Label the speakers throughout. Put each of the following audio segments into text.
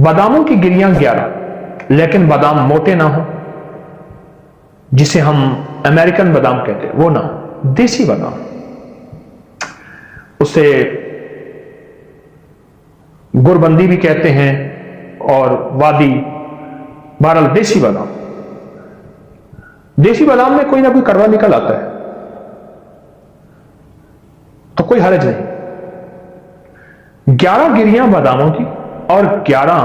Speaker 1: باداموں کی گریاں 11، لیکن بادام موٹے نہ ہوں، جسے ہم امریکن بادام کہتے ہیں وہ نہ ہو، دیسی بادام، اسے گربندی بھی کہتے ہیں اور وادی، بہرحال دیسی بادام۔ دیسی بادام میں کوئی نہ کوئی کڑوا نکل آتا ہے تو کوئی حرج نہیں۔ 11 گریاں باداموں کی اور 11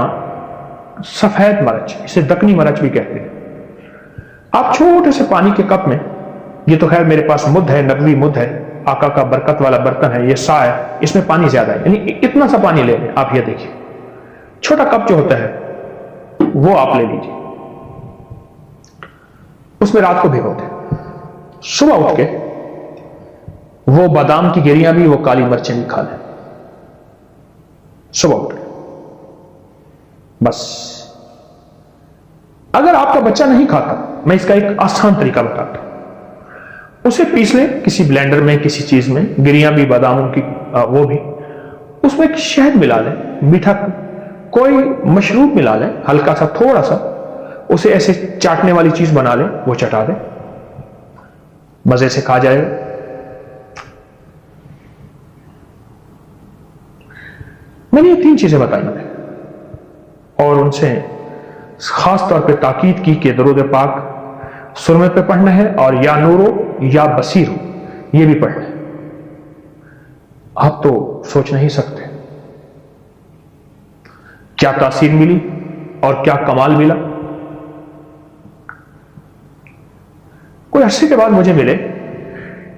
Speaker 1: سفید مرچ، اسے دکنی مرچ بھی کہتے ہیں۔ آپ چھوٹے سے پانی کے کپ میں، یہ تو خیر میرے پاس مد ہے، نبوی مد ہے، آقا کا برکت والا برتن ہے، یہ سا ہے، اس میں پانی زیادہ ہے، یعنی اتنا سا پانی لے لیں آپ۔ یہ دیکھیے چھوٹا کپ جو ہوتا ہے وہ آپ لے لیجیے، اس میں رات کو بھگو دیں، صبح اٹھ کے وہ بادام کی گریاں بھی، وہ کالی مرچیں بھی کھا لیں صبح اٹھ کے، بس۔ اگر آپ کا بچہ نہیں کھاتا، میں اس کا ایک آسان طریقہ بتاتا ہوں، اسے پیس لیں کسی بلینڈر میں، کسی چیز میں، گریاں بھی باداموں کی وہ بھی، اس میں شہد ملا لیں، میٹھا کوئی مشروب ملا لیں ہلکا سا، تھوڑا سا، اسے ایسے چاٹنے والی چیز بنا لیں، وہ چٹا دیں، مزے سے کھا جائے گا۔ میں نے یہ 3 چیزیں بتائی ہیں اور ان سے خاص طور پہ تاکید کی کہ درود پاک سرمے پہ پڑھنا ہے اور یا نورو یا بصیرو یہ بھی پڑھنا ہے۔ آپ تو سوچ نہیں سکتے کیا تاثیر ملی اور کیا کمال ملا۔ کوئی عرصے کے بعد مجھے ملے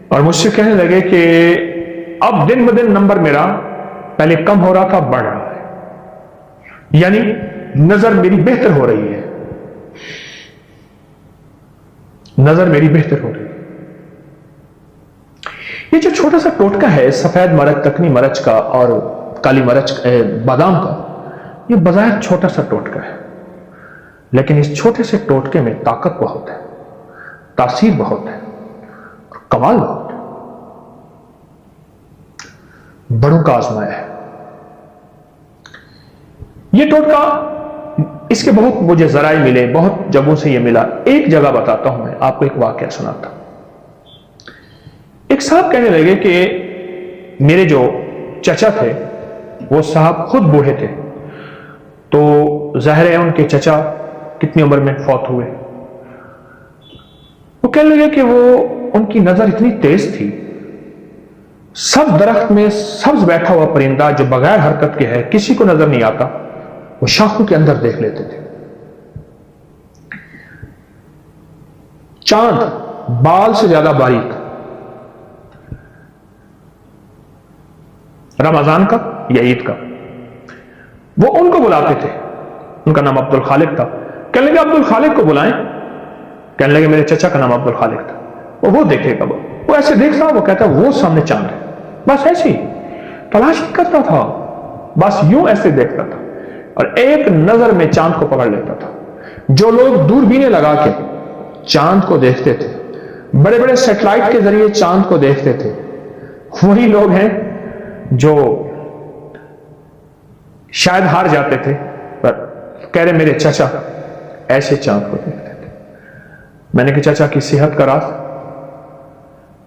Speaker 1: اور مجھ سے کہنے لگے کہ اب دن بدن نمبر میرا پہلے کم ہو رہا تھا، بڑھ رہا ہے، یعنی نظر میری بہتر ہو رہی ہے، نظر میری بہتر ہو رہی ہے۔ یہ جو چھوٹا سا ٹوٹکا ہے سفید مرچ، دکنی مرچ کا اور کالی مرچ بادام کا، یہ بظاہر چھوٹا سا ٹوٹکا ہے، لیکن اس چھوٹے سے ٹوٹکے میں طاقت بہت ہے، تاثیر بہت ہے اور کمال بہت ہے۔ بڑوں کا آزمایا ہے یہ ٹوٹکا، اس کے بہت مجھے ذرائع ملے، بہت جگہوں سے یہ ملا۔ ایک جگہ بتاتا ہوں، میں آپ کو ایک واقعہ سناتا ہوں۔ ایک صاحب کہنے لگے کہ میرے جو چچا تھے وہ صاحب خود بوڑھے تھے، تو ظاہر ہے ان کے چچا کتنی عمر میں فوت ہوئے۔ وہ کہنے لگے کہ وہ ان کی نظر اتنی تیز تھی، سب درخت میں سبز بیٹھا ہوا پرندہ جو بغیر حرکت کے ہے، کسی کو نظر نہیں آتا، وہ شاخوں کے اندر دیکھ لیتے تھے۔ چاند بال سے زیادہ باریک، رمضان کا یا عید کا، وہ ان کو بلاتے تھے، ان کا نام عبد الخالق تھا۔ کہنے لگے عبد الخالق کو بلائیں، کہنے لگے میرے چچا کا نام عبد الخالق تھا، وہ دیکھے گا، وہ ایسے دیکھتا، وہ کہتا وہ سامنے چاند ہے، بس ایسی تلاش نہیں کرتا تھا، بس یوں ایسے دیکھتا تھا اور ایک نظر میں چاند کو پکڑ لیتا تھا۔ جو لوگ دوربینیں لگا کے چاند کو دیکھتے تھے، بڑے بڑے سیٹلائٹ کے ذریعے چاند کو دیکھتے تھے، وہی لوگ ہیں جو شاید ہار جاتے تھے، پر کہہ رہے میرے چچا ایسے چاند کو دیکھتے تھے۔ میں نے کہا چچا کی صحت کا راز؟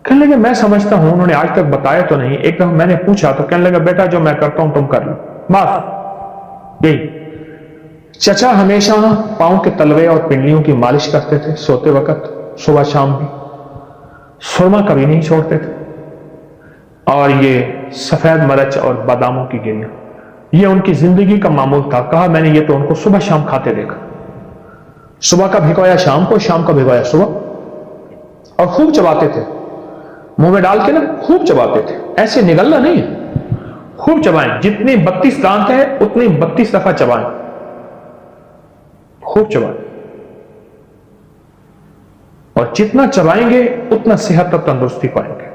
Speaker 1: کہنے لگے میں سمجھتا ہوں، انہوں نے آج تک بتایا تو نہیں، ایک دفعہ میں نے پوچھا تو کہنے لگا بیٹا جو میں کرتا ہوں تم کر لو، بس یہی۔ چچا ہمیشہ پاؤں کے تلوے اور پنڈلیوں کی مالش کرتے تھے سوتے وقت، صبح شام بھی، سرما کبھی نہیں چھوڑتے تھے، اور یہ سفید مرچ اور باداموں کی گریاں یہ ان کی زندگی کا معمول تھا۔ کہا میں نے یہ تو ان کو صبح شام کھاتے دیکھا، صبح کا بھگویا شام کو، شام کا بھگویا صبح، اور خوب چباتے تھے، منہ میں ڈال کے نا خوب چباتے تھے، ایسے نگلنا نہیں ہے، خوب چبائیں، جتنی 32 دانت ہے اتنی 32 دفعہ چبائیں، خوب چبائیں، اور جتنا چبائیں گے اتنا صحت اور تندرستی پائیں گے،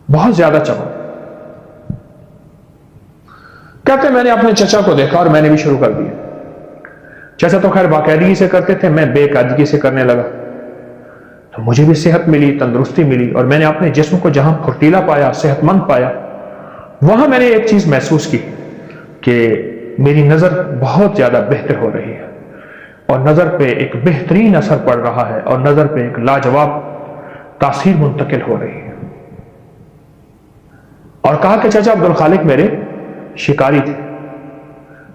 Speaker 1: بہت زیادہ چبائیں۔ کہتے میں نے اپنے چچا کو دیکھا اور میں نے بھی شروع کر دیا۔ چچا تو خیر باقاعدگی سے کرتے تھے، میں بے قاعدگی سے کرنے لگا، تو مجھے بھی صحت ملی، تندرستی ملی، اور میں نے اپنے جسم کو جہاں پھرتیلا پایا، صحت مند پایا، وہاں میں نے ایک چیز محسوس کی کہ میری نظر بہت زیادہ بہتر ہو رہی ہے اور نظر پہ ایک بہترین اثر پڑ رہا ہے اور نظر پہ ایک لاجواب تاثیر منتقل ہو رہی ہے. اور کہا کہ چچا عبد الخالق میرے شکاری تھے،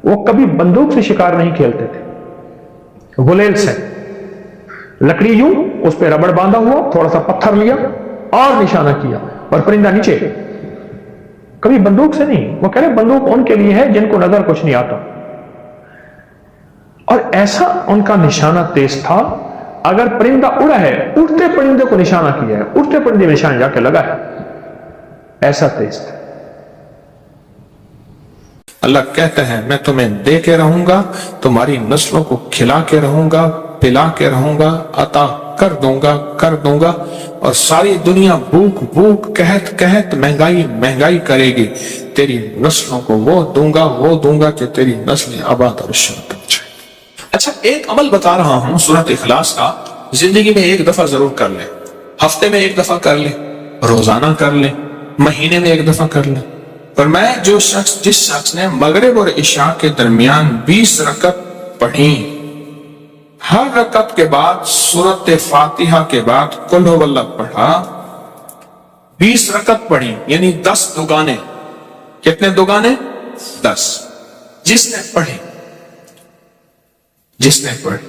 Speaker 1: وہ کبھی بندوق سے شکار نہیں کھیلتے تھے، گلیل سے لکڑی یوں اس پہ ربڑ باندھا ہوا، تھوڑا سا پتھر لیا اور نشانہ کیا اور پرندہ نیچے، کبھی بندوق سے نہیں. وہ کہہ رہے بندوق ان کے لیے ہے جن کو نظر کچھ نہیں آتا. اور ایسا ان کا نشانہ تیز تھا، اگر پرندہ اڑا ہے اڑتے پرندے کو نشانہ کیا ہے، اڑتے پرندے میں نشانہ جا کے لگا ہے، ایسا تیز تھا.
Speaker 2: اللہ کہتا ہے میں تمہیں دے کے رہوں گا، تمہاری نسلوں کو کھلا کے رہوں گا، پلا کے رہوں گا، عطا کر دوں گا اور ساری دنیا بھوک بھوک قحط قحط مہنگائی مہنگائی کرے گی. تیری نسلوں کو وہ دوں گا کہ تیری نسلیں آباد اور شاد ہو جائے. اچھا ایک عمل بتا رہا ہوں سورۃ اخلاص کا، زندگی میں ایک دفعہ ضرور کر لیں، ہفتے میں ایک دفعہ کر لیں، روزانہ کر لیں، مہینے میں ایک دفعہ کر لیں. اور میں جس شخص نے مغرب اور عشاء کے درمیان 20 رکعت پڑھی، ہر رکعت کے بعد سورۃ فاتحہ کے بعد قل هو اللہ پڑھا، 20 رکعت پڑھی یعنی 10 دوگانے. کتنے دوگانے؟ 10. جس نے پڑھی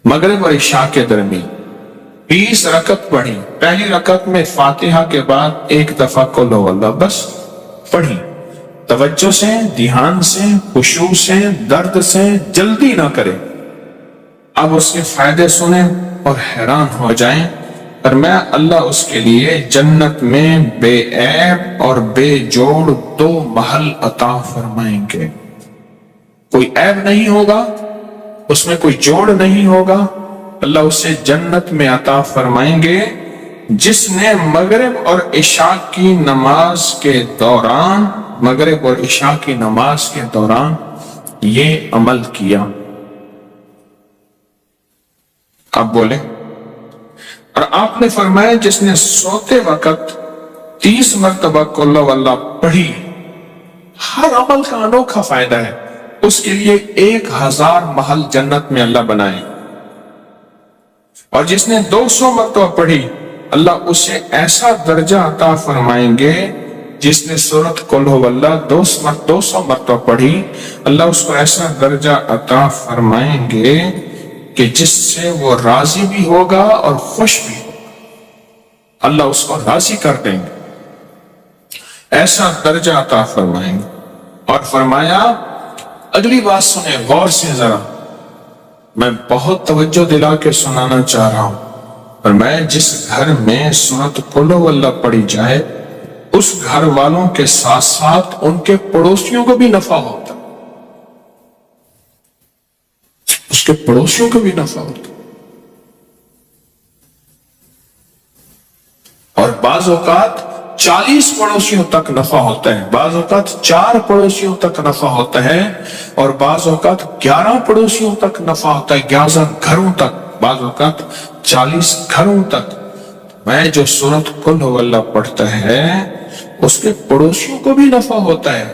Speaker 2: مغرب اور عشاء کے درمیان 20 رکعت پڑھی، پہلی رکعت میں فاتحہ کے بعد ایک دفعہ قل هو اللہ بس پڑھی، توجہ سے، دھیان سے، خشوع سے، درد سے، جلدی نہ کرے. اب اس کے فائدے سنیں اور حیران ہو جائیں. اور میں اللہ اس کے لیے جنت میں بے عیب اور بے جوڑ 2 محل عطا فرمائیں گے. کوئی عیب نہیں ہوگا، اس میں کوئی جوڑ نہیں ہوگا. اللہ اسے جنت میں عطا فرمائیں گے جس نے مغرب اور عشاء کی نماز کے دوران یہ عمل کیا. اب بولیں. اور آپ نے فرمایا جس نے سوتے وقت 30 مرتبہ قل هو اللہ پڑھی، ہر عمل کا انوکھا فائدہ ہے، اس کے لیے 1000 محل جنت میں اللہ بنائے. اور جس نے 200 مرتبہ پڑھی، اللہ اسے ایسا درجہ عطا فرمائیں گے. جس نے سورۃ قل هو اللہ 200 مرتبہ پڑھی، اللہ اس کو ایسا درجہ عطا فرمائیں گے کہ جس سے وہ راضی بھی ہوگا اور خوش بھی ہوگا. اللہ اس کو راضی کر دیں گے، ایسا درجہ عطا فرمائیں گے. اور فرمایا اگلی بات سنیں غور سے ذرا، میں بہت توجہ دلا کے سنانا چاہ رہا ہوں. اور میں جس گھر میں سورۃ قل هو اللہ پڑھی جائے، اس گھر والوں کے ساتھ ساتھ ان کے پڑوسیوں کو بھی نفع ہوتا، اس کے پڑوسیوں کو بھی نفع ہوتا. اور بعض اوقات 40 پڑوسیوں تک نفع ہوتا ہے، بعض اوقات 4 پڑوسیوں تک نفع ہوتا ہے، اور بعض اوقات 11 پڑوسیوں تک نفع ہوتا ہے، 11 گھروں تک، بعض اوقات 40 گھروں تک. میں جو سورۃ قل هو اللہ پڑھتا ہے اس کے پڑوسیوں کو بھی نفع ہوتا ہے.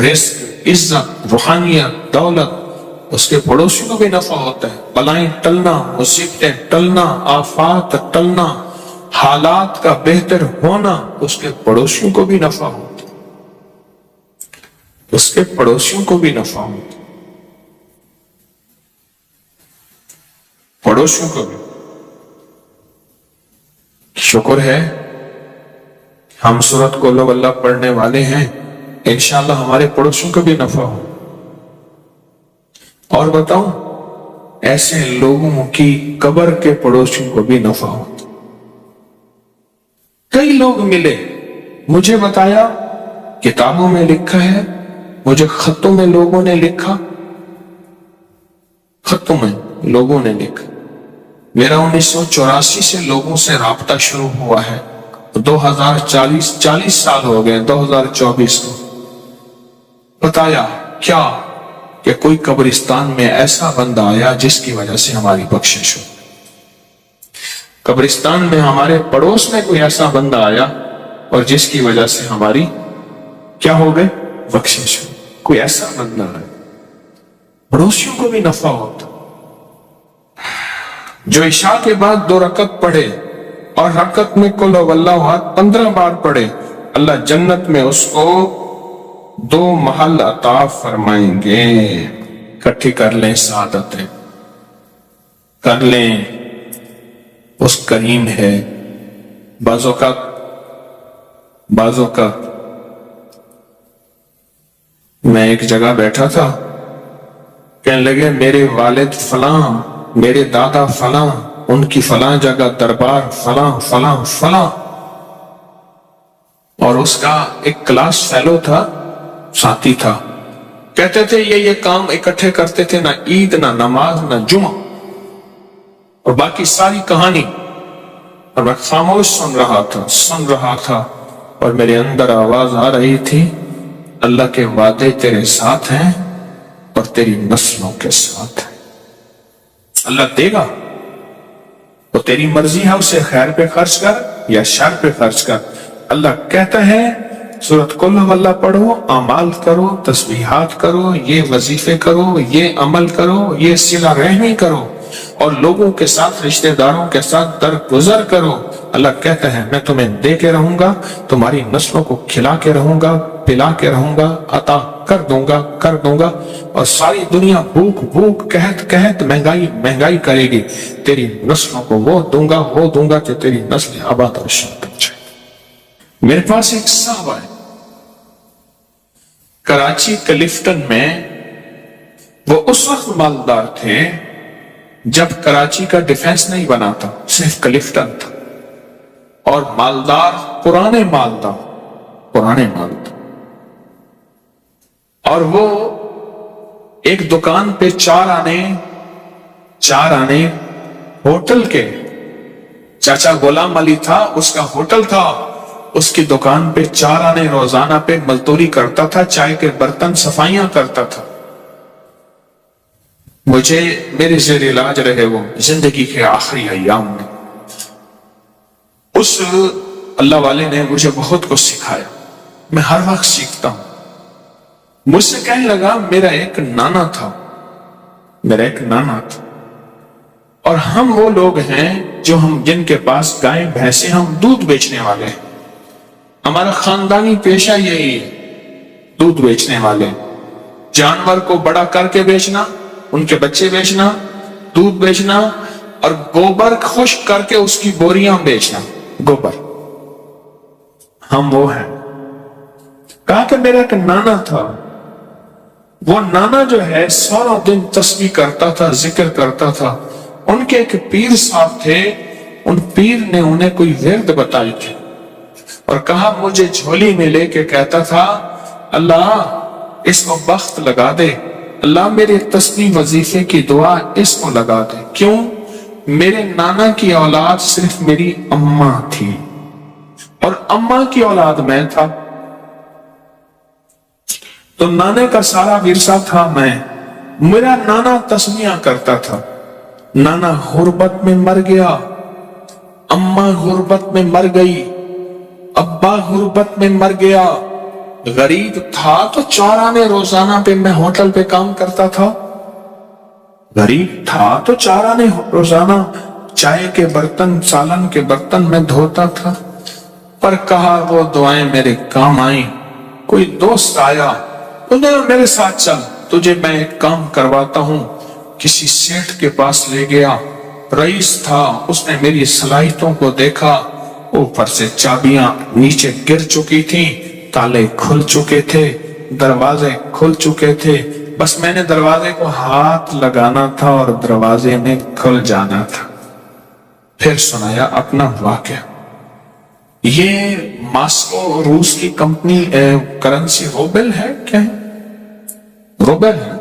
Speaker 2: رزق، عزت، روحانیت، دولت، اس کے پڑوسیوں کو بھی نفع ہوتا ہے. بلائیں ٹلنا، مصیبتیں ٹلنا، آفات ٹلنا، حالات کا بہتر ہونا، اس کے پڑوسیوں کو بھی نفع ہوتا ہے، اس کے پڑوسیوں کو بھی نفع ہوتا ہے، پڑوسیوں کو بھی. شکر ہے ہم سورۃ قل هو اللہ پڑھنے والے ہیں، انشاءاللہ ہمارے پڑوسیوں کو بھی نفع ہو. اور بتاؤں ایسے لوگوں کی قبر کے پڑوسیوں کو بھی نفع ہو. کئی لوگ ملے، مجھے بتایا کتابوں میں لکھا ہے، مجھے خطوں میں لوگوں نے لکھا، خطوں میں لوگوں نے لکھا. میرا 1984 سے لوگوں سے رابطہ شروع ہوا ہے، 40 سال ہو گئے 2024 کو. بتایا کیا کہ کوئی قبرستان میں ایسا بندہ آیا جس کی وجہ سے ہماری بخشش ہو. قبرستان میں ہمارے پڑوس میں کوئی ایسا بندہ آیا اور جس کی وجہ سے ہماری کیا ہو گئے؟ بخشش ہو. کوئی ایسا بندہ ہے پڑوسیوں کو بھی نفع ہوتا، جو عشاء کے بعد 2 رکعت پڑھے اور رکعت میں قل هو اللہ احد 15 بار پڑھے، اللہ جنت میں اس کو 2 محل عطا فرمائیں گے۔ اکٹھی کر لیں سعادتیں، کر لیں، اس کریم ہے۔ بعض اوقات میں ایک جگہ بیٹھا تھا، کہنے لگے میرے والد فلاں، میرے دادا فلاں، ان کی فلاں جگہ دربار فلاں فلاں فلاں، اور اس کا ایک کلاس فیلو تھا، ساتھی تھا، کہتے تھے یہ کام اکٹھے کرتے تھے، نہ عید نہ نماز نہ جمعہ، اور باقی ساری کہانی، اور میں خاموش سن رہا تھا، اور میرے اندر آواز آ رہی تھی، اللہ کے وعدے تیرے ساتھ ہیں اور تیری نسلوں کے ساتھ ہیں، اللہ دے گا، تو تیری مرضی ہے اسے خیر پہ خرچ کر یا شر پہ خرچ کر۔ اللہ کہتا ہے سورۃ قل هو اللہ پڑھو، اعمال کرو، تسبیحات کرو، یہ وظیفے کرو، یہ عمل کرو، یہ صلہ رحمی کرو، اور لوگوں کے ساتھ، رشتہ داروں کے ساتھ درگزر کرو۔ اللہ کہتا ہے میں تمہیں دے کے رہوں گا، تمہاری نسلوں کو کھلا کے رہوں گا، پلا کے رہوں گا، عطا کر دوں گا، اور ساری دنیا بھوک قحط مہنگائی کرے گی، تیری نسلوں کو وہ دوں گا کہ تیری نسل آباد اور شاد ہو جائے۔ میرے پاس ایک صحابہ ہے کراچی کلفٹن میں، وہ اس وقت مالدار تھے جب کراچی کا ڈیفنس نہیں بنا تھا، صرف کلفٹن تھا، اور مالدار پرانے مالدار، اور وہ ایک دکان پہ 4 آنے ہوٹل کے، چاچا غلام علی تھا، اس کا ہوٹل تھا، اس کی دکان پہ 4 آنے روزانہ پہ مزدوری کرتا تھا، چائے کے برتن صفائیاں کرتا تھا۔ مجھے میرے زیر علاج رہے وہ زندگی کے آخری ایام میں، اس اللہ والے نے مجھے بہت کچھ سکھایا، میں ہر وقت سیکھتا ہوں۔ مجھ سے کہنے لگا میرا ایک نانا تھا، اور ہم وہ لوگ ہیں جن کے پاس گائے بھینسیں، ہم دودھ بیچنے والے ہیں، ہمارا خاندانی پیشہ یہی ہے، دودھ بیچنے والے، جانور کو بڑا کر کے بیچنا، ان کے بچے بیچنا، دودھ بیچنا، اور گوبر خشک کر کے اس کی بوریاں بیچنا، گوبر، ہم وہ ہیں۔ کہا کہ میرا ایک نانا تھا، وہ نانا جو ہے سارا دن تسبیح کرتا تھا، ذکر کرتا تھا، ان کے ایک پیر صاحب تھے، ان پیر نے انہیں کوئی ورد بتائی تھی، اور کہا مجھے جھولی میں لے کے کہتا تھا اللہ اس کو بخت لگا دے، اللہ میرے تسبیح وظیفے کی دعا اس کو لگا دے۔ کیوں؟ میرے نانا کی اولاد صرف میری اماں تھی، اور اماں کی اولاد میں تھا، تو نانے کا سارا ورثہ تھا میں۔ میرا نانا تسبیحاں کرتا تھا، نانا غربت میں مر گیا، اماں غربت میں مر گئی، ابا غربت میں مر گیا، غریب تھا تو 4 آنے روزانہ پہ میں ہوٹل پہ کام کرتا تھا، غریب تھا تو 4 آنے روزانہ چائے کے برتن، سالن کے برتن میں دھوتا تھا، پر کہا وہ دعائیں میرے کام آئیں۔ کوئی دوست آیا، انہیں میرے ساتھ چل، تجھے میں ایک کام کرواتا ہوں، کسی سیٹھ کے پاس لے گیا، رئیس تھا، اس نے میری صلاحیتوں کو دیکھا، اوپر سے چابیاں نیچے گر چکی تھیں، تالے کھل چکے تھے، دروازے کھل چکے تھے، بس میں نے دروازے کو ہاتھ لگانا تھا اور دروازے میں کھل جانا تھا۔ پھر سنایا اپنا واقعہ۔ یہ ماسکو روس کی کمپنی کرنسی روبل ہے، کیا ہے؟ روبل ہے۔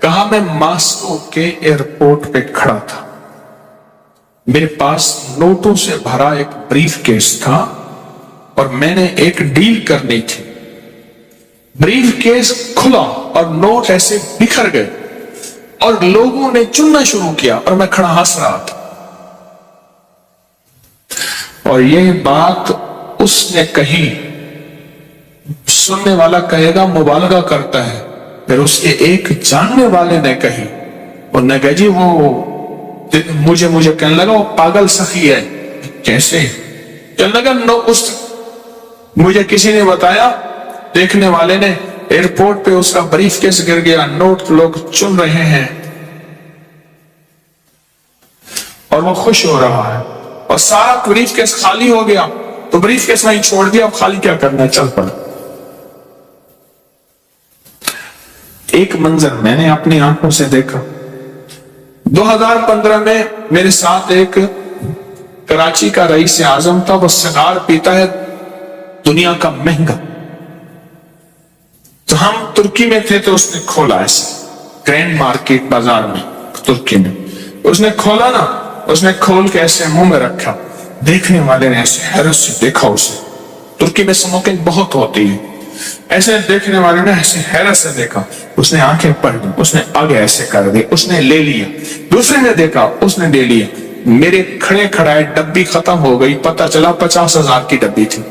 Speaker 2: کہا میں ماسکو کے ایئرپورٹ پہ کھڑا تھا، میرے پاس نوٹوں سے بھرا ایک بریف کیس تھا، اور میں نے ایک ڈیل کرنی تھی۔ بریف کیس کھلا اور نوٹ ایسے بکھر گئے، اور لوگوں نے چننا شروع کیا، اور میں کھڑا ہنس رہا تھا۔ اور یہ بات اس نے کہی، سننے والا کہے گا مبالغہ کرتا ہے، پھر اس کے ایک جاننے والے نے کہی، اور نے کہا جی وہ مجھے کہنے لگا وہ پاگل سخی ہے۔ کیسے؟ کہنے لگا مجھے کسی نے بتایا، دیکھنے والے نے، ایئرپورٹ پہ اس کا بریف کیس گر گیا، نوٹ لوگ چن رہے ہیں اور وہ خوش ہو رہا ہے، اور سارا بریف کیس خالی ہو گیا، تو بریف کیس وہیں چھوڑ دیا، اب خالی کیا کرنا ہے، چل پڑا۔ ایک منظر میں نے اپنی آنکھوں سے دیکھا۔ 2015 میں میرے ساتھ ایک کراچی کا رئیس اعظم تھا، وہ سگار پیتا ہے دنیا کا مہنگا، تو ہم ترکی میں تھے، تو اس نے کھولا ایسے گرینڈ مارکیٹ بازار میں ترکی میں، اس نے کھولا نا، اس نے کھول کے ایسے منہ میں رکھا، دیکھنے والے نے ایسے حیرت سے دیکھا اسے، ترکی میں اسموکنگ بہت ہوتی ہے، ایسے دیکھنے والے نے ایسے حیرت سے دیکھا، اس نے آنکھیں پڑھ لی، اس نے آگے ایسے کر دی، اس نے لے لیا، دوسرے نے دیکھا، اس نے لے لیا، میرے کھڑے کھڑائے ڈبی ختم ہو گئی، پتہ چلا 50,000 کی ڈبی تھی۔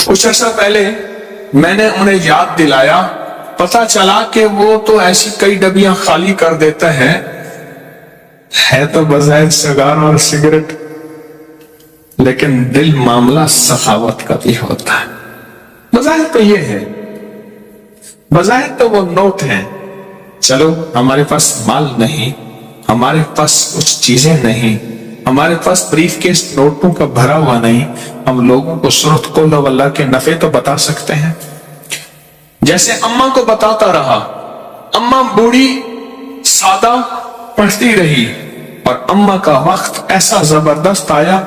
Speaker 2: کچھ عرصہ پہلے میں نے انہیں یاد دلایا، پتہ چلا کہ وہ تو ایسی کئی ڈبیاں خالی کر دیتا ہے تو بظاہر سگار اور سگریٹ، لیکن دل معاملہ سخاوت کا بھی ہوتا ہے۔ بظاہر تو یہ ہے، بظاہر تو وہ نوٹ ہیں، چلو ہمارے پاس مال نہیں، ہمارے پاس کچھ چیزیں نہیں، ہمارے پاس بریف کیس نوٹوں کا بھرا ہوا نہیں، ہم لوگوں کو سورۃ قل واللہ کے نفع تو بتا سکتے ہیں۔ جیسے اماں کو بتاتا رہا، اماں بوڑھی سادہ پڑھتی رہی، اور اماں کا وقت ایسا زبردست آیا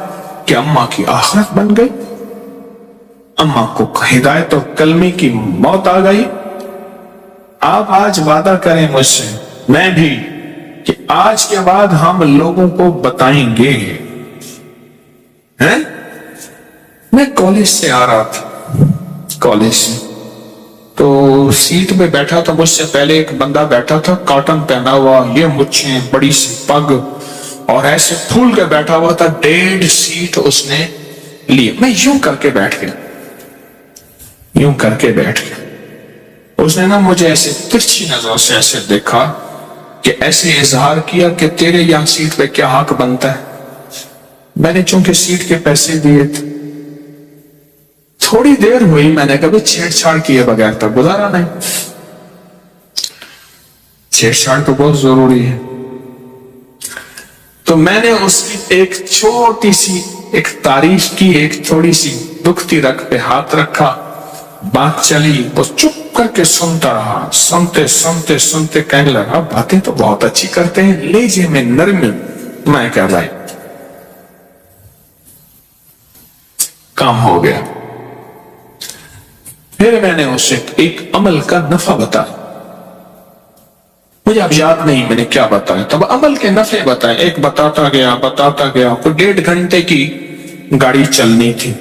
Speaker 2: کہ اماں کی آخرت بن گئی، اماں کو ہدایت اور کلمے کی موت آ گئی۔ آپ آج وعدہ کریں مجھ سے، میں بھی، کہ آج کے بعد ہم لوگوں کو بتائیں گے۔ میں کالج سے آ رہا تھا، کالج سے، تو سیٹ پہ بیٹھا تھا، مجھ سے پہلے ایک بندہ بیٹھا تھا، کاٹن پہنا ہوا، یہ مچھیں، بڑی سی پگ، اور ایسے پھول کے بیٹھا ہوا تھا، 1.5 سیٹ اس نے لی۔ میں یوں کر کے بیٹھ گیا، یوں کر کے بیٹھ گیا۔ اس نے نا مجھے ایسے ترچھی نظروں سے ایسے دیکھا، کہ ایسے اظہار کیا کہ تیرے یہاں سیٹ پہ کیا حق بنتا ہے۔ میں نے چونکہ سیٹ کے پیسے دیے تھے، تھوڑی دیر ہوئی، میں نے کبھی چھیڑ چھاڑ کیے بغیر تک گزارا نہیں، چھیڑ چھاڑ تو بہت ضروری ہے۔ تو میں نے اس کی ایک چھوٹی سی ایک تعریف کی، ایک تھوڑی سی دکھتی رگ پہ ہاتھ رکھا، بات چلی، وہ چپ کر کے سنتا رہا، سنتے سنتے سنتے کہنے لگا باتیں تو بہت اچھی کرتے ہیں، لہجے میں نرمی۔ میں کہا بھائی کام ہو گیا۔ پھر میں نے اسے ایک عمل کا نفع بتایا، مجھے اب یاد نہیں میں نے کیا بتایا، تب عمل کے نفع بتائے، ایک بتاتا گیا، کوئی 1.5 گھنٹے کی گاڑی چلنی تھی،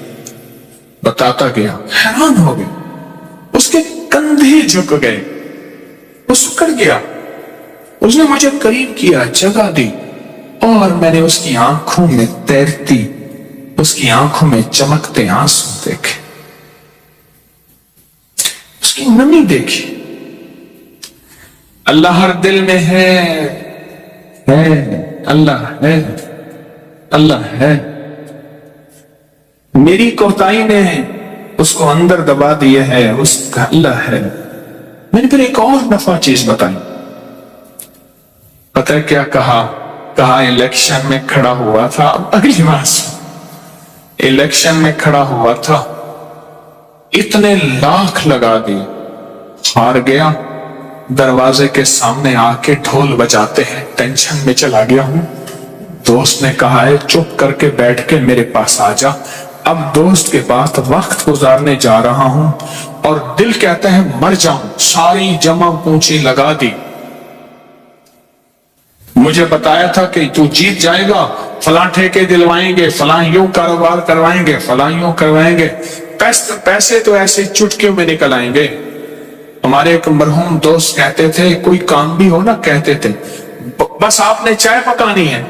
Speaker 2: بتاتا گیا، حیران ہو گیا، اس کے کندھے جھک گئے، وہ سکڑ گیا، اس نے مجھے قریب کیا، جگہ دی، اور میں نے اس کی آنکھوں میں تیرتی، اس کی آنکھوں میں چمکتے آنسو دیکھے، اس کی نمی دیکھی۔ اللہ ہر دل میں ہے، اللہ ہے، اللہ ہے، میری کوتاہی نے اس کو اندر دبا دیا ہے، اس کا اللہ ہے۔ میں نے پھر ایک اور نفع چیز بتائی، پتہ ہے کیا کہا؟ کہا الیکشن میں کھڑا ہوا تھا، اب اگلی بات، الیکشن میں کھڑا ہوا تھا، اتنے لاکھ لگا دیے، ہار گیا، دروازے کے سامنے آ کے ڈھول بجاتے ہیں، ٹینشن میں چلا گیا ہوں۔ دوست نے کہا ہے چپ کر کے بیٹھ کے میرے پاس آ جا، اب دوست کے پاس وقت گزارنے جا رہا ہوں، اور دل کہتا ہے مر جاؤں، ساری جمع پونچی لگا دی، مجھے بتایا تھا کہ تو جیت جائے گا، فلاں ٹھیکے دلوائیں گے، فلاں یوں کاروبار کروائیں گے، فلاں یوں کروائیں گے، پیسے تو ایسے چٹکیوں میں نکل آئیں گے۔ ہمارے ایک مرحوم دوست کہتے تھے کوئی کام بھی ہو نا، کہتے تھے بس آپ نے چائے پکانی ہے،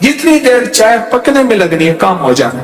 Speaker 2: جتنی دیر چائے پکنے میں لگنی ہے کام ہو جانا۔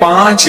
Speaker 2: 5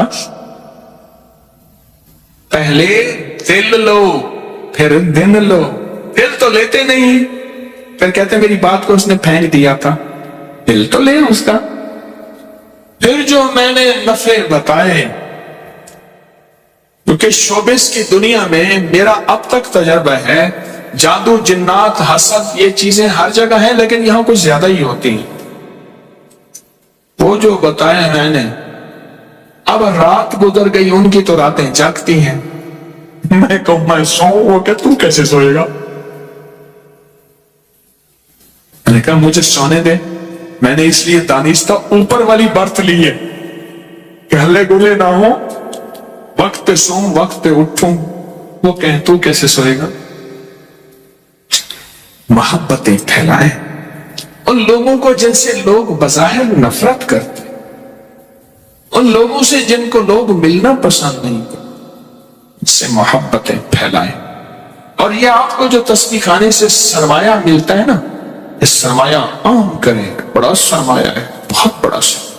Speaker 2: بس پہلے دل لو پھر دن لو. دل تو لیتے نہیں, پھر کہتے میری بات کو اس نے پھینک دیا تھا. دل تو لے اس کا. پھر جو میں نے نفع بتائے, کیونکہ شوبز کی دنیا میں میرا اب تک تجربہ ہے, جادو, جنات, حسد, یہ چیزیں ہر جگہ ہیں, لیکن یہاں کچھ زیادہ ہی ہوتی ہیں. وہ جو بتایا میں نے, اب رات گزر گئی ان کی تو راتیں جاگتی ہیں. میں کہوں میں سوؤں, وہ کہ تو کیسے سوئے گا؟ میں نے کہا مجھے سونے دے, میں نے اس لیے دانستہ اوپر والی برت لی ہے کہ ہلے گلے نہ ہو, وقت پہ سوؤں وقت پہ اٹھوں. وہ کہیں تو کیسے سوئے گا؟ محبتیں پھیلائیں ان لوگوں کو جن سے لوگ بظاہر نفرت کرتے, ان لوگوں سے جن کو لوگ ملنا پسند نہیں کرتے, اس سے محبتیں پھیلائیں. اور یہ آپ کو جو تسبیح خانے سے سرمایہ ملتا ہے نا, اس سرمایہ عام کریں. بڑا سرمایہ ہے, بہت بڑا سرمایہ.